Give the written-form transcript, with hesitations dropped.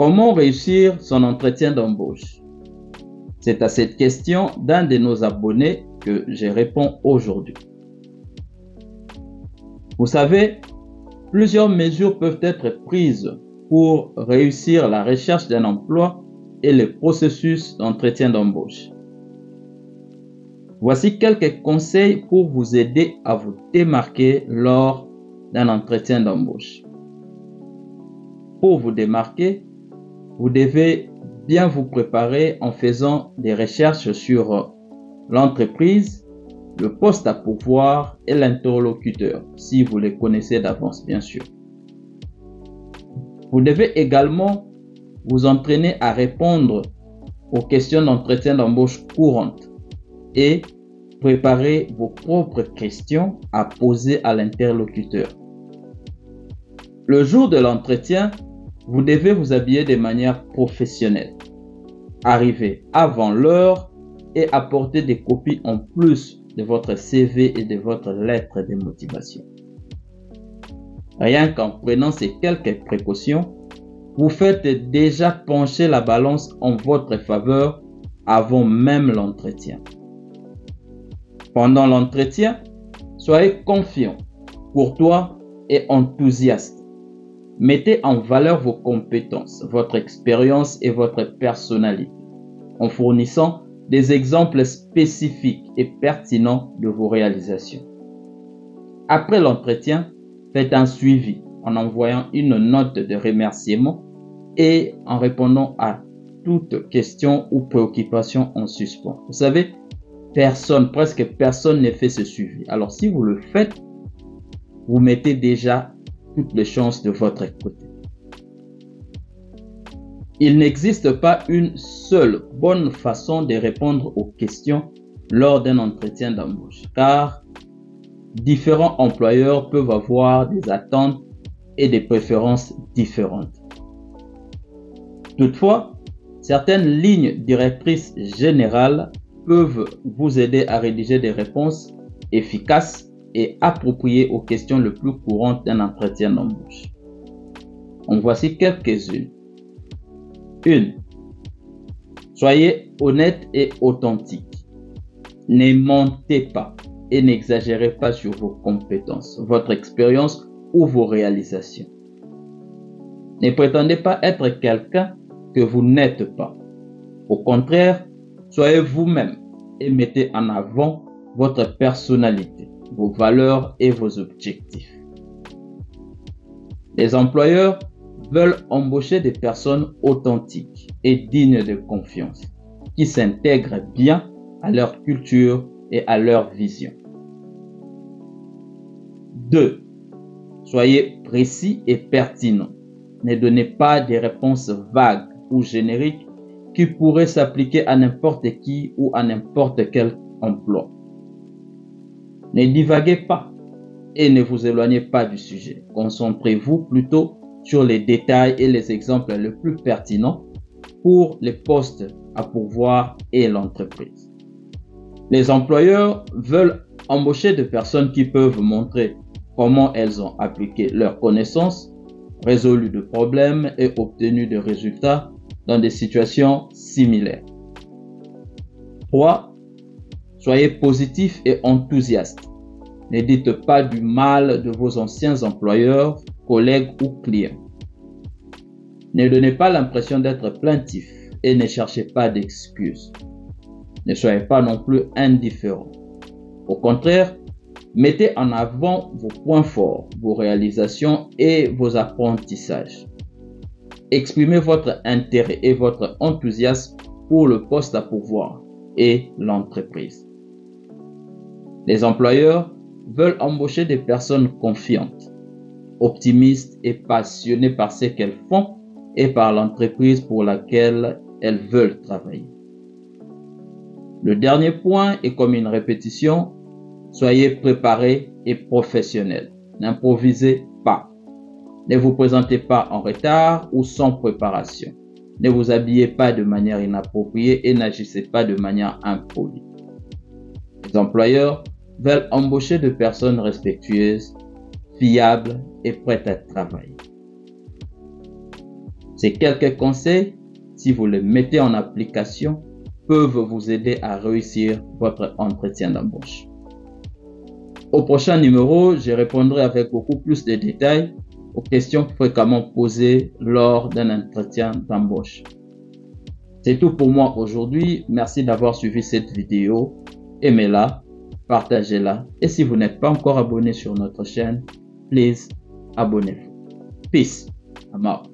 Comment réussir son entretien d'embauche? C'est à cette question d'un de nos abonnés que je réponds aujourd'hui. Vous savez, plusieurs mesures peuvent être prises pour réussir la recherche d'un emploi et le processus d'entretien d'embauche. Voici quelques conseils pour vous aider à vous démarquer lors d'un entretien d'embauche. Pour vous démarquer, vous devez bien vous préparer en faisant des recherches sur l'entreprise, le poste à pourvoir et l'interlocuteur, si vous les connaissez d'avance, bien sûr. Vous devez également vous entraîner à répondre aux questions d'entretien d'embauche courantes et préparer vos propres questions à poser à l'interlocuteur. Le jour de l'entretien, vous devez vous habiller de manière professionnelle, arriver avant l'heure et apporter des copies en plus de votre CV et de votre lettre de motivation. Rien qu'en prenant ces quelques précautions, vous faites déjà pencher la balance en votre faveur avant même l'entretien. Pendant l'entretien, soyez confiant, courtois et enthousiaste. Mettez en valeur vos compétences, votre expérience et votre personnalité en fournissant des exemples spécifiques et pertinents de vos réalisations. Après l'entretien, faites un suivi en envoyant une note de remerciement et en répondant à toute question ou préoccupation en suspens. Vous savez, presque personne ne fait ce suivi. Alors si vous le faites, vous mettez déjà toutes les chances de votre côté. Il n'existe pas une seule bonne façon de répondre aux questions lors d'un entretien d'embauche, car différents employeurs peuvent avoir des attentes et des préférences différentes. Toutefois, certaines lignes directrices générales peuvent vous aider à rédiger des réponses efficaces et appropriées aux questions les plus courantes d'un entretien d'embauche. En voici quelques-unes. 1. Soyez honnête et authentique. Ne mentez pas et n'exagérez pas sur vos compétences, votre expérience ou vos réalisations. Ne prétendez pas être quelqu'un que vous n'êtes pas. Au contraire, soyez vous-même et mettez en avant votre personnalité, vos valeurs et vos objectifs. Les employeurs veulent embaucher des personnes authentiques et dignes de confiance, qui s'intègrent bien à leur culture et à leur vision. 2. Soyez précis et pertinent. Ne donnez pas des réponses vagues ou génériques qui pourraient s'appliquer à n'importe qui ou à n'importe quel emploi. Ne divaguez pas et ne vous éloignez pas du sujet. Concentrez-vous plutôt sur les détails et les exemples les plus pertinents pour les postes à pourvoir et l'entreprise. Les employeurs veulent embaucher des personnes qui peuvent montrer comment elles ont appliqué leurs connaissances, résolu des problèmes et obtenu des résultats dans des situations similaires. 3. Soyez positif et enthousiaste. Ne dites pas du mal de vos anciens employeurs, collègues ou clients. Ne donnez pas l'impression d'être plaintif et ne cherchez pas d'excuses. Ne soyez pas non plus indifférent. Au contraire, mettez en avant vos points forts, vos réalisations et vos apprentissages. Exprimez votre intérêt et votre enthousiasme pour le poste à pourvoir et l'entreprise. Les employeurs veulent embaucher des personnes confiantes, optimistes et passionnées par ce qu'elles font et par l'entreprise pour laquelle elles veulent travailler. Le dernier point est comme une répétition. Soyez préparés et professionnels. N'improvisez pas. Ne vous présentez pas en retard ou sans préparation. Ne vous habillez pas de manière inappropriée et n'agissez pas de manière impolie. Les employeurs veulent embaucher des personnes respectueuses, fiables et prêtes à travailler. Ces quelques conseils, si vous les mettez en application, peuvent vous aider à réussir votre entretien d'embauche. Au prochain numéro, je répondrai avec beaucoup plus de détails aux questions fréquemment posées lors d'un entretien d'embauche. C'est tout pour moi aujourd'hui. Merci d'avoir suivi cette vidéo. Aimez-la, partagez-la et si vous n'êtes pas encore abonné sur notre chaîne, please abonnez-vous. Peace. I'm out.